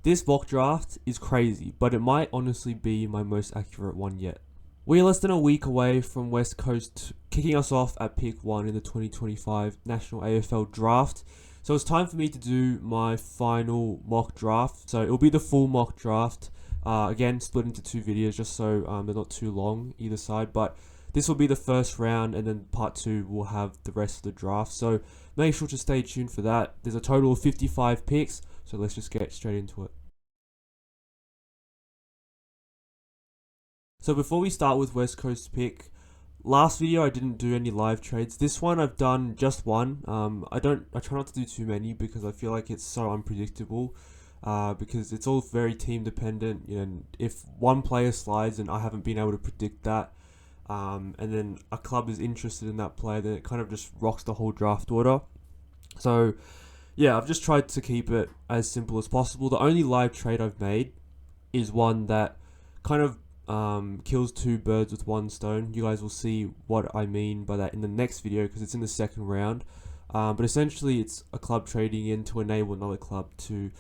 This mock draft is crazy, but it might honestly be my most accurate one yet. We are less than a week away from West Coast kicking us off at pick 1 in the 2025 National AFL Draft. So it's time for me to do my final mock draft. So it'll be the full mock draft. Again, split into 2 videos just so they're not too long either side. But this will be the first round, and then part 2 will have the rest of the draft. So make sure to stay tuned for that. There's a total of 55 picks, so let's just get straight into it. So before we start with West Coast pick, last video I didn't do any live trades. This one I've done just one. I try not to do too many because I feel like it's so unpredictable. Because it's all very team dependent. You know, if one player slides and I haven't been able to predict that, and then a club is interested in that player, then it kind of just rocks the whole draft order. So yeah, I've just tried to keep it as simple as possible. The only live trade I've made is one that kind of kills 2 birds with 1 stone. You guys will see what I mean by that in the next video because it's in the second round. But essentially it's a club trading in to enable another club to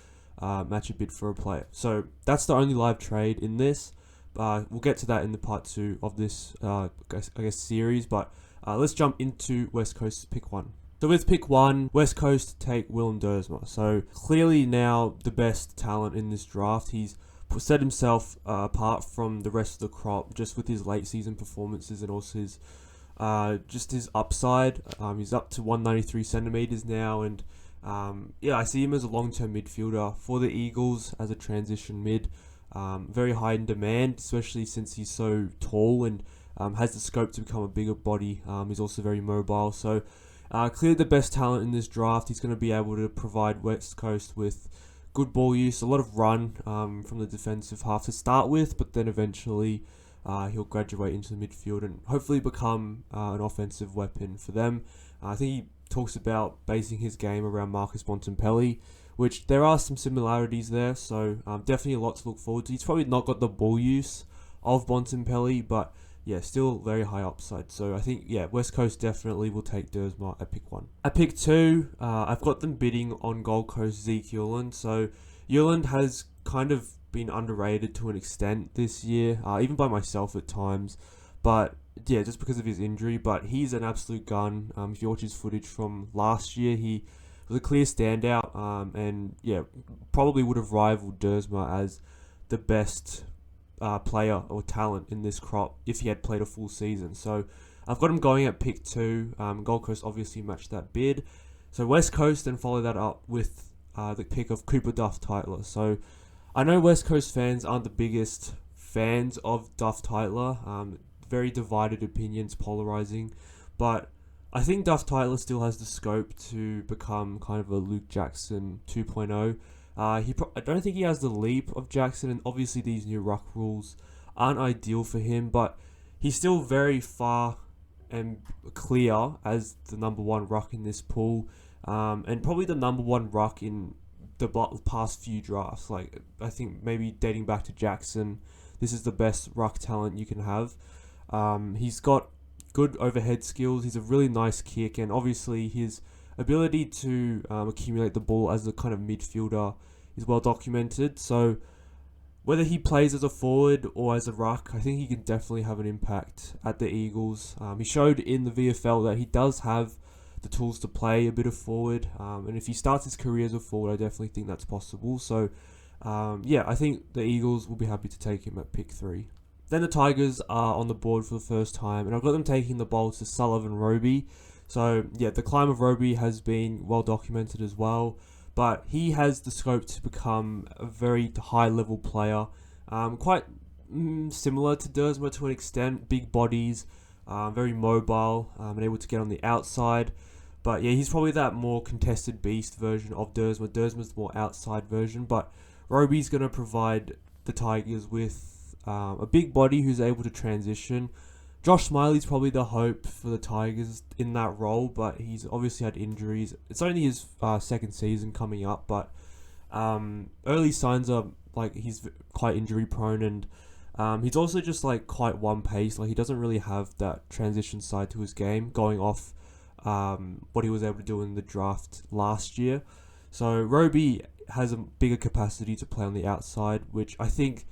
match a bid for a player. So that's the only live trade in this. We'll get to that in the part 2 of this I guess series, but let's jump into West Coast pick 1. So with pick 1, West Coast take Willem Dersma. So clearly now the best talent in this draft. He's set himself apart from the rest of the crop just with his late season performances and also his just his upside. He's up to 193 centimeters now, and yeah, I see him as a long-term midfielder for the Eagles as a transition mid. Very high in demand, especially since he's so tall and has the scope to become a bigger body. He's also very mobile, so clearly the best talent in this draft. He's going to be able to provide West Coast with good ball use, a lot of run from the defensive half to start with, but then eventually he'll graduate into the midfield and hopefully become an offensive weapon for them. I think he talks about basing his game around Marcus Bontempelli, which there are some similarities there, so definitely a lot to look forward to. He's probably not got the ball use of Bontempelli, but yeah, still very high upside. So I think, yeah, West Coast definitely will take Dersma at pick 1. At pick 2, I've got them bidding on Gold Coast Zeke Uland. So Uland has kind of been underrated to an extent this year, even by myself at times. But yeah, just because of his injury. But he's an absolute gun. If you watch his footage from last year, he was a clear standout. And yeah, probably would have rivaled Dersma as the best player or talent in this crop if he had played a full season. So I've got him going at pick 2. Gold Coast obviously matched that bid. So West Coast then follow that up with the pick of Cooper Duff Tytler. So I know West Coast fans aren't the biggest fans of Duff Tytler. Very divided opinions, polarizing. But I think Duff Tytler still has the scope to become kind of a Luke Jackson 2.0. I don't think he has the leap of Jackson, and obviously these new ruck rules aren't ideal for him, but he's still very far and clear as the number 1 ruck in this pool, and probably the number 1 ruck in the past few drafts. Like, I think maybe dating back to Jackson, this is the best ruck talent you can have. He's got good overhead skills, he's a really nice kick, and obviously his ability to accumulate the ball as a kind of midfielder is well documented. So whether he plays as a forward or as a ruck, I think he can definitely have an impact at the Eagles. He showed in the VFL that he does have the tools to play a bit of forward, and if he starts his career as a forward, I definitely think that's possible. So yeah, I think the Eagles will be happy to take him at pick 3. Then the Tigers are on the board for the first time, and I've got them taking the bowl to Sullivan Roby. So yeah, the climb of Roby has been well documented as well, but he has the scope to become a very high level player, quite similar to Dersma to an extent. Big bodies, very mobile, and able to get on the outside. But yeah, he's probably that more contested beast version of Dersma. Dersma's the more outside version, but Roby's going to provide the Tigers with a big body who's able to transition. Josh Smiley's probably the hope for the Tigers in that role, but he's obviously had injuries. It's only his second season coming up, but early signs are like he's quite injury prone, and he's also just like quite one pace. Like he doesn't really have that transition side to his game, going off what he was able to do in the draft last year. So Roby, has a bigger capacity to play on the outside, which I think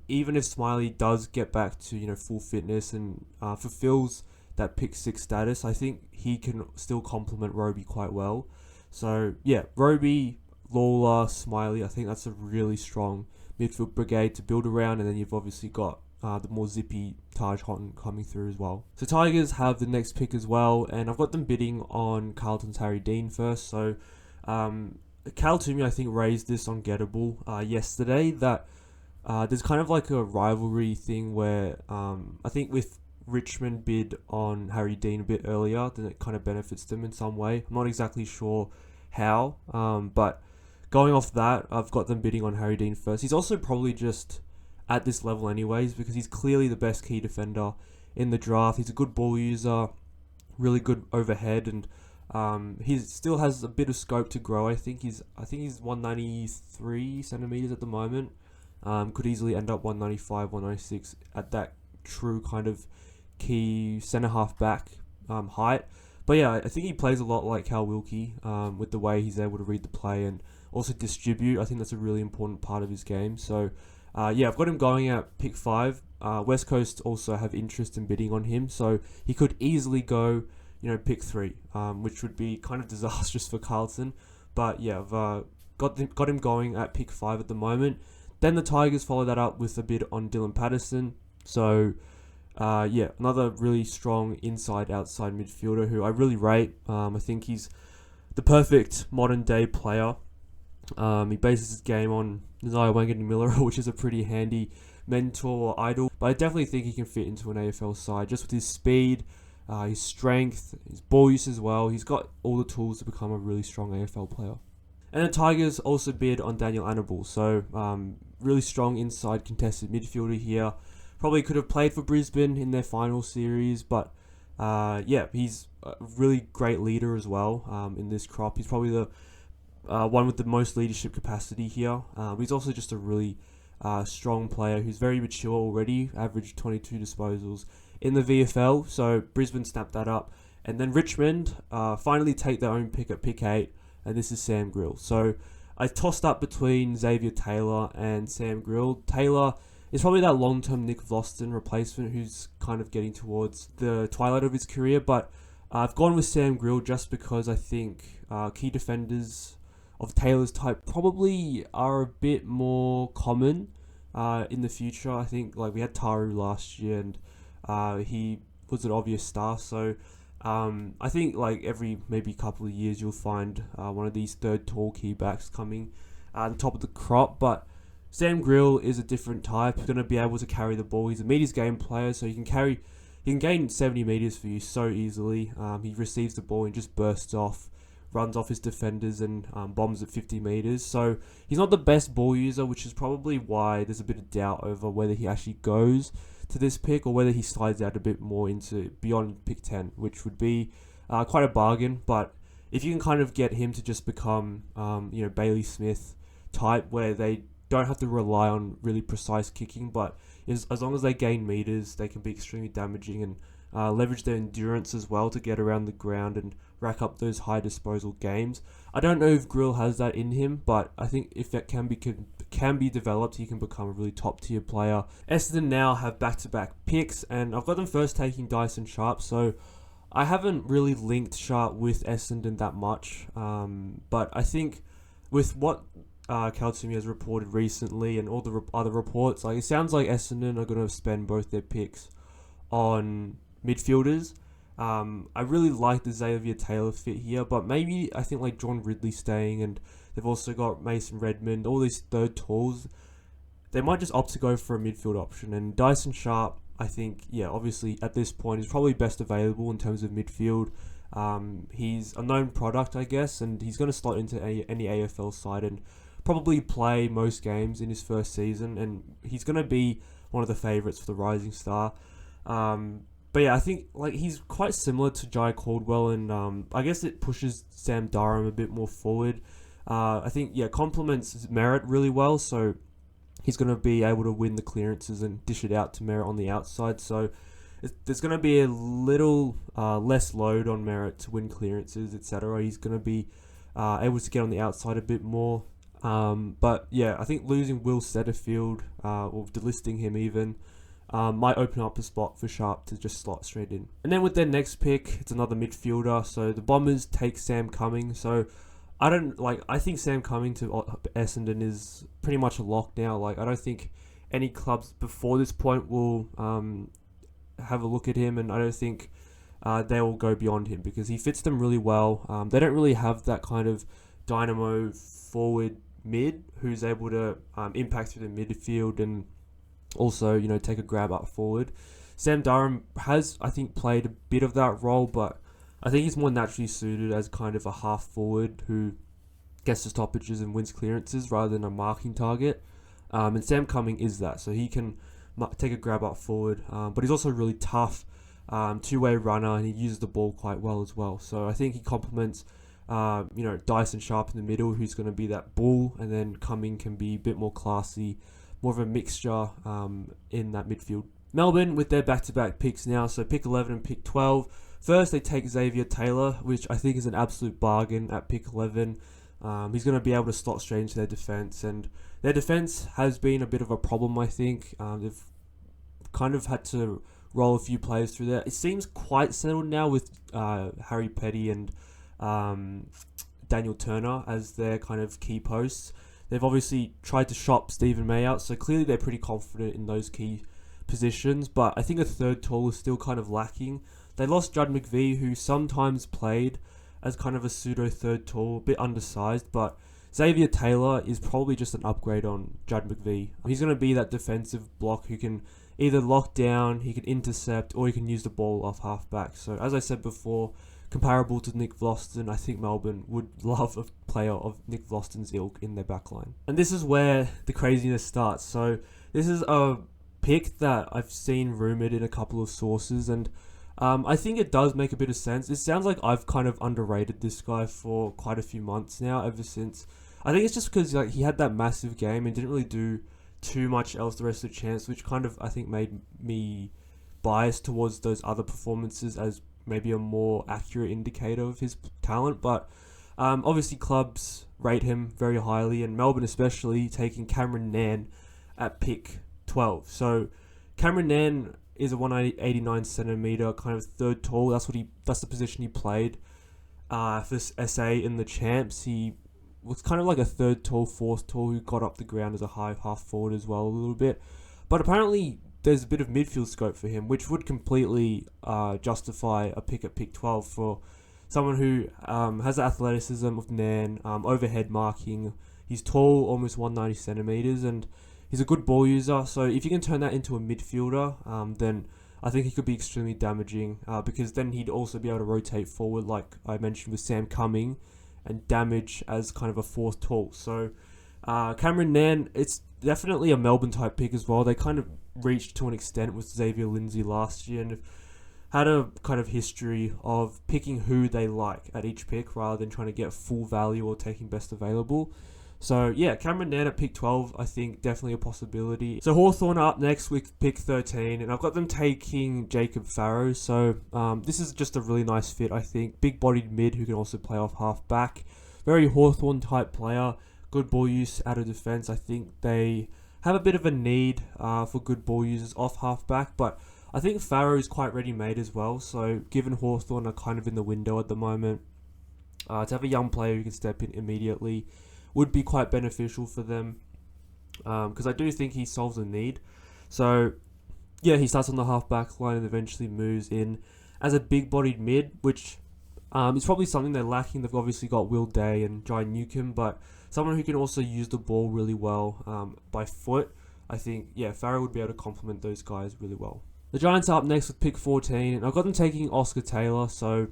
even if Smiley does get back to full fitness and fulfills that pick 6 status, I think he can still complement Roby quite well. So yeah, Roby, Lawler, Smiley, I think that's a really strong midfield brigade to build around, and then you've obviously got the more zippy Taj Houghton coming through as well. So Tigers have the next pick as well, and I've got them bidding on Carlton's Harry Dean first. So Cal Toomey, I think, raised this on Gettable yesterday that there's kind of like a rivalry thing where I think with Richmond bid on Harry Dean a bit earlier, then it kind of benefits them in some way. I'm not exactly sure how, but going off that, I've got them bidding on Harry Dean first. He's also probably just at this level anyways, because he's clearly the best key defender in the draft. He's a good ball user, really good overhead, and he still has a bit of scope to grow. I think he's 193 centimeters at the moment. Could easily end up 195, 196 at that true kind of key centre half back height. But yeah, I think he plays a lot like Cal Wilkie with the way he's able to read the play and also distribute. I think that's a really important part of his game. So yeah, I've got him going at pick 5. West Coast also have interest in bidding on him, so he could easily go, pick 3, which would be kind of disastrous for Carlton. But yeah, I've got him going at pick 5 at the moment. Then the Tigers follow that up with a bid on Dylan Patterson. So yeah, another really strong inside-outside midfielder who I really rate. I think he's the perfect modern-day player. He bases his game on Nasiah Wangan-Miller, which is a pretty handy mentor or idol. But I definitely think he can fit into an AFL side just with his speed, his strength, his ball use as well. He's got all the tools to become a really strong AFL player. And the Tigers also bid on Daniel Annable. So really strong inside contested midfielder here. Probably could have played for Brisbane in their final series, but yeah, he's a really great leader as well in this crop. He's probably the one with the most leadership capacity here. He's also just a really strong player who's very mature already, averaged 22 disposals in the VFL. So Brisbane snapped that up. And then Richmond finally take their own pick at pick 8, and this is Sam Grill. So I tossed up between Xavier Taylor and Sam Grill. Taylor is probably that long-term Nick Vlaston replacement who's kind of getting towards the twilight of his career, but I've gone with Sam Grill just because I think key defenders of Taylor's type probably are a bit more common in the future. I think like we had Taru last year, and he was an obvious star, so I think like every maybe couple of years you'll find one of these third tall key backs coming at the top of the crop. But Sam Grill is a different type. He's going to be able to carry the ball. He's a meters game player, so he can gain 70 meters for you so easily. He receives the ball and just bursts off, runs off his defenders and bombs at 50 meters. So he's not the best ball user, which is probably why there's a bit of doubt over whether he actually goes to this pick or whether he slides out a bit more into beyond pick 10, which would be quite a bargain. But if you can kind of get him to just become Bailey Smith type, where they don't have to rely on really precise kicking, but as long as they gain meters, they can be extremely damaging and leverage their endurance as well to get around the ground and rack up those high disposal games. I don't know if Grill has that in him, but I think if that can be developed, he can become a really top tier player. Essendon now have back-to-back picks, and I've got them first taking Dyson Sharp, so I haven't really linked Sharp with Essendon that much, but I think with what Cal Toomey has reported recently and all the other reports, like it sounds like Essendon are going to spend both their picks on midfielders. I really like the Xavier Taylor fit here, but maybe I think like John Ridley staying, and they've also got Mason Redmond, all these third talls. They might just opt to go for a midfield option, and Dyson Sharp, I think, yeah, obviously at this point is probably best available in terms of midfield. He's a known product, I guess, and he's going to slot into any AFL side and probably play most games in his first season, and he's going to be one of the favourites for the Rising Star. But yeah, I think like he's quite similar to Jai Caldwell, and I guess it pushes Sam Durham a bit more forward. I think, yeah, complements Merritt really well, so he's going to be able to win the clearances and dish it out to Merritt on the outside. So there's going to be a little less load on Merritt to win clearances, etc. He's going to be able to get on the outside a bit more. But yeah, I think losing Will Setterfield, or delisting him even, might open up a spot for Sharp to just slot straight in. And then with their next pick, it's another midfielder. So the Bombers take Sam Cumming. So I think Sam Cumming to Essendon is pretty much a lock now. Like, I don't think any clubs before this point will have a look at him, and I don't think they will go beyond him because he fits them really well. They don't really have that kind of dynamo forward mid who's able to impact through the midfield and also, take a grab up forward. Sam Durham has, I think, played a bit of that role, but I think he's more naturally suited as kind of a half forward who gets to stoppages and wins clearances rather than a marking target. And Sam Cumming is that, so he can take a grab up forward, but he's also really tough, two-way runner, and he uses the ball quite well as well. So I think he complements, Dyson Sharp in the middle, who's going to be that bull, and then Cumming can be a bit more classy, more of a mixture in that midfield. Melbourne with their back-to-back picks now, so pick 11 and pick 12. First, they take Xavier Taylor, which I think is an absolute bargain at pick 11. He's going to be able to slot straight into their defence, and their defence has been a bit of a problem, I think. They've kind of had to roll a few players through there. It seems quite settled now with Harry Petty and Daniel Turner as their kind of key posts. They've obviously tried to shop Stephen May out, so clearly they're pretty confident in those key positions, but I think a third tall is still kind of lacking. They lost Judd McVie, who sometimes played as kind of a pseudo third tall, a bit undersized, but Xavier Taylor is probably just an upgrade on Judd McVie. He's going to be that defensive block who can either lock down, he can intercept, or he can use the ball off half back. So as I said before, comparable to Nick Vlaston, I think Melbourne would love a player of Nick Vlaston's ilk in their backline. And this is where the craziness starts. So this is a pick that I've seen rumoured in a couple of sources, and I think it does make a bit of sense. It sounds like I've kind of underrated this guy for quite a few months now, ever since. I think it's just because he had that massive game and didn't really do too much else the rest of the chance, which kind of, I think, made me biased towards those other performances as maybe a more accurate indicator of his talent. But obviously clubs rate him very highly, and Melbourne especially, taking Cameron Nairn at pick 12. So Cameron Nairn is a 189 centimeter kind of third tall. That's the position he played for SA in the champs. He was kind of like a third tall, fourth tall who got up the ground as a high half forward as well a little bit. But apparently there's a bit of midfield scope for him, which would completely justify a pick at pick 12 for someone who has the athleticism of Nairn, overhead marking. He's tall, almost 190 centimeters, and he's a good ball user. So if you can turn that into a midfielder, then I think he could be extremely damaging, because then he'd also be able to rotate forward, like I mentioned with Sam Cumming, and damage as kind of a fourth tall. So Cameron Nairn, it's definitely a Melbourne type pick as well. They kind of reached to an extent with Xavier Lindsay last year and had a kind of history of picking who they like at each pick rather than trying to get full value or taking best available. So yeah, Cameron Nairn at pick 12, I think definitely a possibility. So Hawthorn are up next with pick 13, and I've got them taking Jacob Farrow. So this is just a really nice fit, I think. Big-bodied mid who can also play off half-back. Very Hawthorn type player. Good ball use out of defence. I think they have a bit of a need for good ball users off half-back, but I think Farrow is quite ready-made as well. So given Hawthorn are kind of in the window at the moment, to have a young player who can step in immediately would be quite beneficial for them, because I do think he solves a need. So yeah, he starts on the half-back line and eventually moves in as a big-bodied mid, which is probably something they're lacking. They've obviously got Will Day and Jai Newcomb, but someone who can also use the ball really well by foot. I think, yeah, Farrow would be able to complement those guys really well. The Giants are up next with pick 14, and I've got them taking Oscar Taylor. So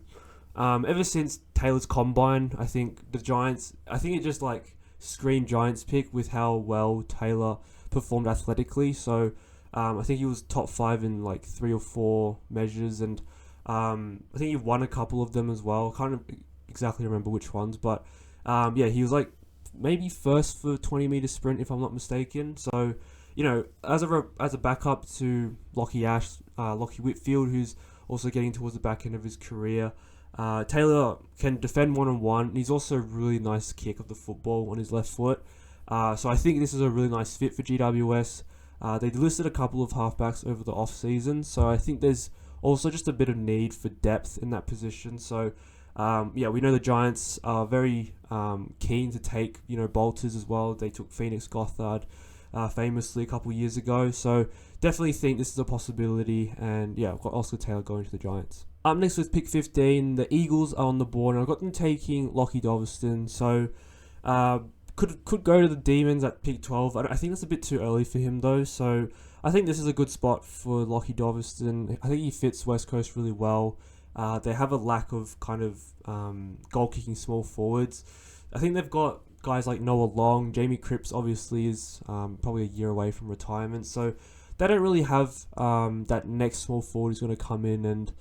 ever since Taylor's combine, I think the Giants, it just like screamed Giants pick with how well Taylor performed athletically. So I think he was top 5 in like 3 or 4 measures, and I think he won a couple of them as well. I can't exactly remember which ones, but yeah, he was like maybe first for 20-meter sprint if I'm not mistaken. So as a backup to Lockie Whitfield, who's also getting towards the back end of his career, Taylor can defend one-on-one. He's also a really nice kick of the football on his left foot. So I think this is a really nice fit for GWS. They listed a couple of halfbacks over the off-season, so I think there's also just a bit of need for depth in that position. So we know the Giants are very keen to take bolters as well. They took Phoenix Gothard famously a couple years ago, so definitely think this is a possibility. And yeah, I've got Oscar Taylor going to the Giants. Up next with pick 15, the Eagles are on the board, and I've got them taking Lockie Doverston. So could go to the Demons at pick 12. I think that's a bit too early for him though. So I think this is a good spot for Lockie Doverston. I think he fits West Coast really well. They have a lack of kind of goal-kicking small forwards. I think they've got guys like Noah Long. Jamie Cripps obviously is probably a year away from retirement. So they don't really have that next small forward who's going to come in and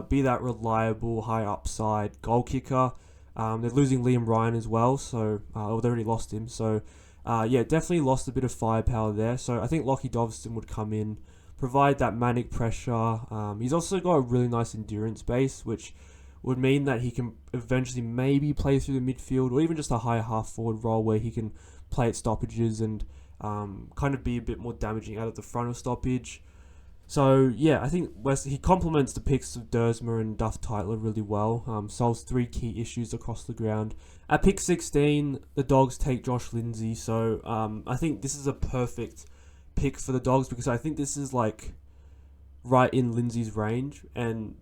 be that reliable, high upside goal kicker. They're losing Liam Ryan as well, so they already lost him. So definitely lost a bit of firepower there. So I think Lockie Doverston would come in, provide that manic pressure. He's also got a really nice endurance base, which would mean that he can eventually maybe play through the midfield or even just a high half forward role where he can play at stoppages and kind of be a bit more damaging out of the front of stoppage. So yeah, I think he complements the picks of Dersma and Duff Tytler really well. Solves 3 key issues across the ground. At pick 16, the Dogs take Josh Lindsay. So I think this is a perfect pick for the Dogs because I think this is like right in Lindsay's range, and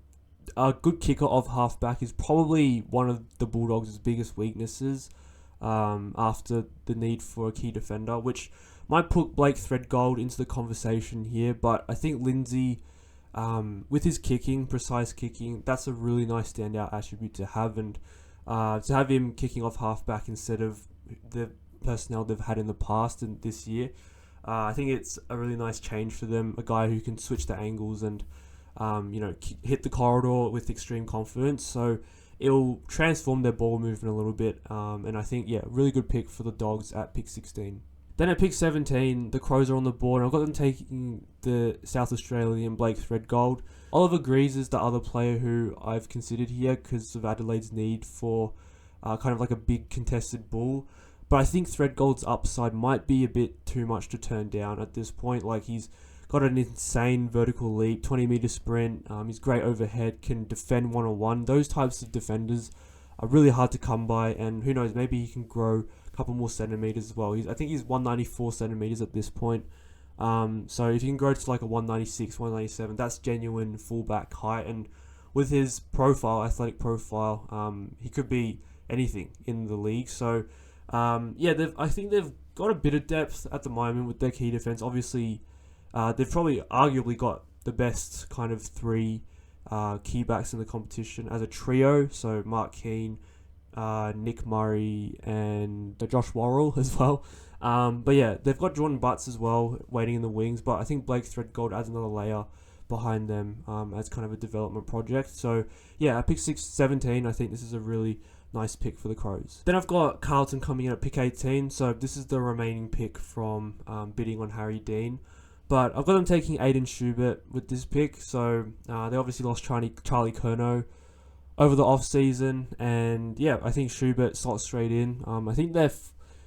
a good kicker of halfback is probably one of the Bulldogs' biggest weaknesses after the need for a key defender, which might put Blake Threadgold into the conversation here. But I think Lindsay, with his kicking, precise kicking, that's a really nice standout attribute to have, and to have him kicking off halfback instead of the personnel they've had in the past and this year, I think it's a really nice change for them, a guy who can switch the angles and hit the corridor with extreme confidence. So it'll transform their ball movement a little bit. And I think, really good pick for the Dogs at pick 16. Then at pick 17, the Crows are on the board, and I've got them taking the South Australian Blake Threadgold. Oliver Greaves is the other player who I've considered here because of Adelaide's need for kind of like a big contested bull. But I think Threadgold's upside might be a bit too much to turn down at this point. Like, he's got an insane vertical leap, 20-meter sprint. He's great overhead, can defend one-on-one. Those types of defenders are really hard to come by, and who knows, maybe he can grow a couple more centimeters as well. I think he's 194 centimeters at this point. So if you can grow to like a 196, 197, that's genuine fullback height. And with his profile, athletic profile, he could be anything in the league. So I think they've got a bit of depth at the moment with their key defense. Obviously, they've probably arguably got the best kind of 3 key backs in the competition as a trio. So Mark Keane, Nick Murray, and Josh Worrell as well. They've got Jordan Butts as well waiting in the wings. But I think Blake Threadgold adds another layer behind them as kind of a development project. So yeah, at pick 17, I think this is a really nice pick for the Crows. Then I've got Carlton coming in at pick 18. So this is the remaining pick from bidding on Harry Dean. But I've got them taking Aiden Schubert with this pick. So they obviously lost Charlie Curnow over the off-season. And yeah, I think Schubert slots straight in. I think their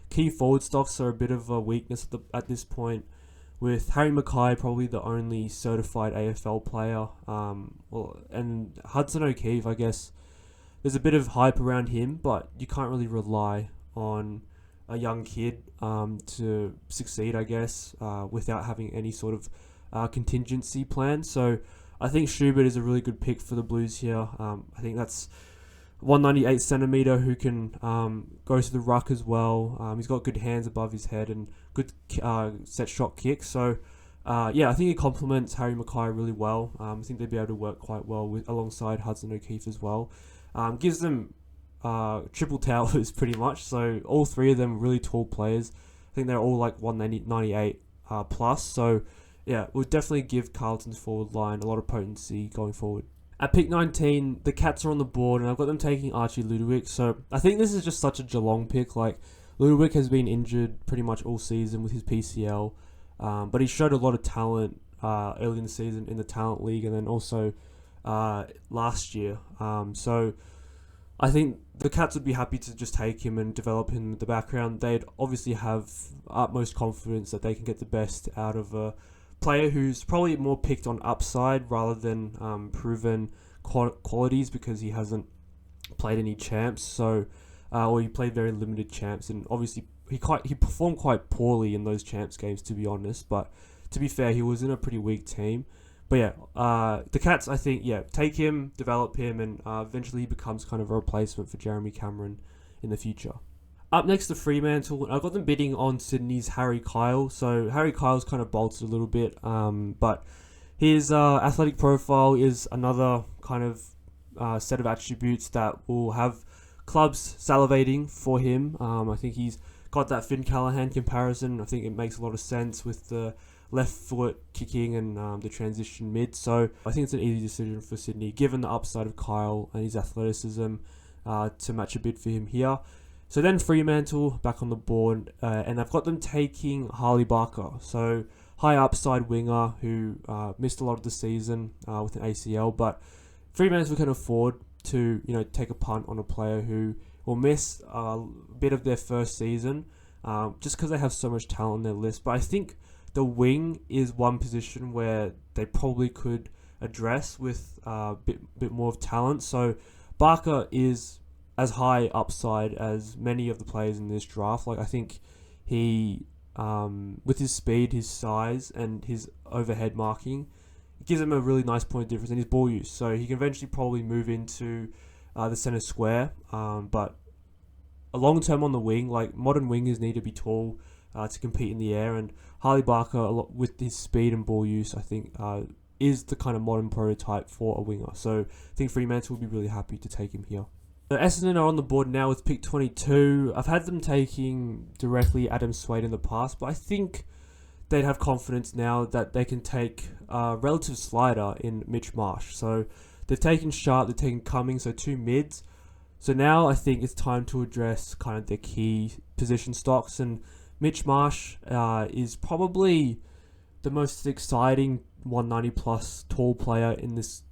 key forward stocks are a bit of a weakness at this point, with Harry Mackay probably the only certified AFL player. And Hudson O'Keefe, I guess, there's a bit of hype around him, but you can't really rely on a young kid to succeed, I guess, without having any sort of contingency plan. So I think Schubert is a really good pick for the Blues here. I think that's 198 centimeter who can go to the ruck as well. He's got good hands above his head and good set shot kick. So I think he complements Harry Mackay really well. I think they'd be able to work quite well alongside Hudson O'Keefe as well. Gives them triple towers pretty much. So all 3 of them really tall players. I think they're all like 198 plus. So yeah, it would definitely give Carlton's forward line a lot of potency going forward. At pick 19, the Cats are on the board, and I've got them taking Archie Ludovic. So I think this is just such a Geelong pick. Like, Ludovic has been injured pretty much all season with his PCL, but he showed a lot of talent early in the season in the Talent League, and then also last year. So I think the Cats would be happy to just take him and develop him in the background. They'd obviously have utmost confidence that they can get the best out of a player who's probably more picked on upside rather than proven qualities, because he hasn't played any champs. So, or he played very limited champs, and obviously he performed quite poorly in those champs games, to be honest. But to be fair, he was in a pretty weak team. But yeah, the Cats, I think, yeah, take him, develop him, and eventually he becomes kind of a replacement for Jeremy Cameron in the future. Up next, the Fremantle. I've got them bidding on Sydney's Harry Kyle. So Harry Kyle's kind of bolted a little bit, but his athletic profile is another kind of set of attributes that will have clubs salivating for him. I think he's got that Finn Callahan comparison. I think it makes a lot of sense with the left foot kicking and the transition mid. So I think it's an easy decision for Sydney, given the upside of Kyle and his athleticism, to match a bid for him here. So then Fremantle back on the board, and I've got them taking Harley Barker. So high upside winger who missed a lot of the season with an ACL, but Fremantle can afford to take a punt on a player who will miss a bit of their first season, just because they have so much talent on their list. But I think the wing is one position where they probably could address with a bit more of talent. So Barker is as high upside as many of the players in this draft. Like, I think he, with his speed, his size, and his overhead marking, it gives him a really nice point of difference in his ball use. So he can eventually probably move into the centre square. But a long term on the wing, like modern wingers need to be tall to compete in the air, and Harley Barker, with his speed and ball use, I think is the kind of modern prototype for a winger. So I think Fremantle will be really happy to take him here. So Essendon are on the board now with pick 22. I've had them taking directly Adam Swade in the past, but I think they'd have confidence now that they can take a relative slider in Mitch Marsh. So they've taken Sharp, they've taken Cummings, so two mids. So now I think it's time to address kind of their key position stocks, and Mitch Marsh is probably the most exciting 190 plus tall player in this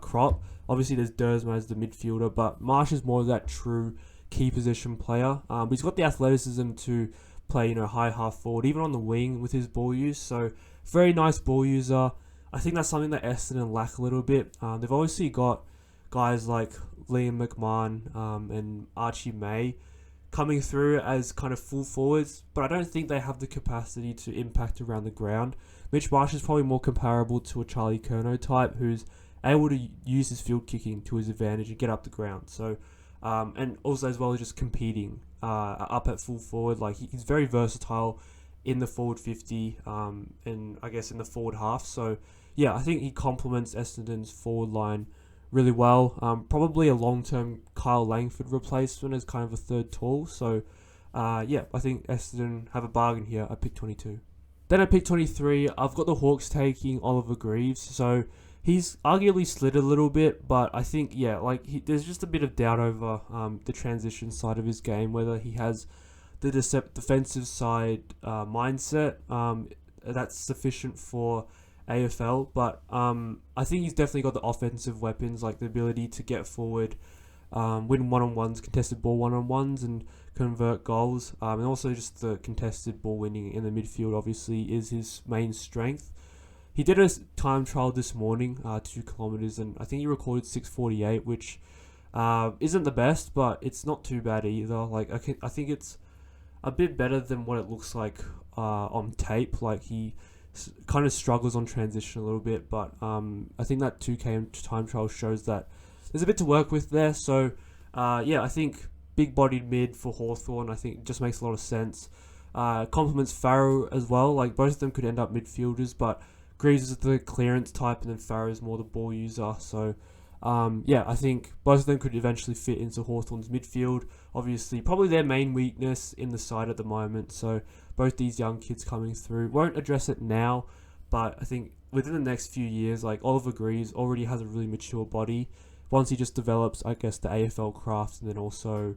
crop. Obviously, there's Dersma as the midfielder, but Marsh is more of that true key position player. But he's got the athleticism to play, high half forward, even on the wing with his ball use. So, very nice ball user. I think that's something that Essendon lack a little bit. They've obviously got guys like Liam McMahon and Archie May coming through as kind of full forwards, but I don't think they have the capacity to impact around the ground. Mitch Marsh is probably more comparable to a Charlie Curnow type, who's able to use his field kicking to his advantage and get up the ground. So, and also as well as just competing up at full forward. Like, he's very versatile in the forward 50 and I guess in the forward half. So yeah, I think he complements Essendon's forward line really well. Probably a long-term Kyle Langford replacement as kind of a third tall. So yeah, I think Essendon have a bargain here at pick 22. Then at pick 23, I've got the Hawks taking Oliver Greaves. So he's arguably slid a little bit, but I think, yeah, there's just a bit of doubt over the transition side of his game, whether he has the defensive side mindset that's sufficient for AFL. But I think he's definitely got the offensive weapons, like the ability to get forward, win one-on-ones, contested ball one-on-ones, and convert goals. And also just the contested ball winning in the midfield, obviously, is his main strength. He did a time trial this morning, 2 kilometers, and I think he recorded 6:48, which isn't the best, but it's not too bad either. Like, I think it's a bit better than what it looks like on tape. Like, he kind of struggles on transition a little bit, but I think that 2K time trial shows that there's a bit to work with there. So yeah, I think big-bodied mid for Hawthorn, I think just makes a lot of sense. Complements Farrow as well. Like, both of them could end up midfielders, but Greaves is the clearance type, and then Farrow is more the ball user. So yeah, I think both of them could eventually fit into Hawthorn's midfield. Obviously, probably their main weakness in the side at the moment. So both these young kids coming through won't address it now, but I think within the next few years, like, Oliver Greaves already has a really mature body. Once he just develops, I guess, the AFL craft, and then also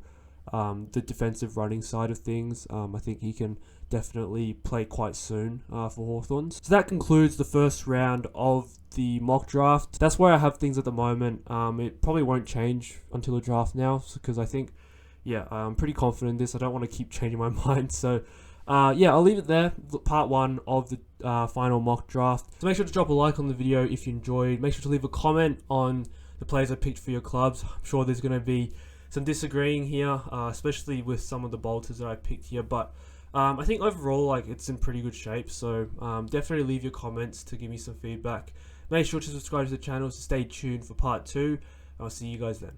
the defensive running side of things. I think he can definitely play quite soon for Hawthorns. So that concludes the first round of the mock draft. That's where I have things at the moment. It probably won't change until the draft now, because I think, yeah, I'm pretty confident in this. I don't want to keep changing my mind. So, yeah, I'll leave it there. Part 1 of the final mock draft. So make sure to drop a like on the video if you enjoyed. Make sure to leave a comment on the players I picked for your clubs. I'm sure there's going to be some disagreeing here, especially with some of the bolters that I picked here. But I think overall, like, it's in pretty good shape. So definitely leave your comments to give me some feedback. Make sure to subscribe to the channel to stay tuned for part 2. I'll see you guys then.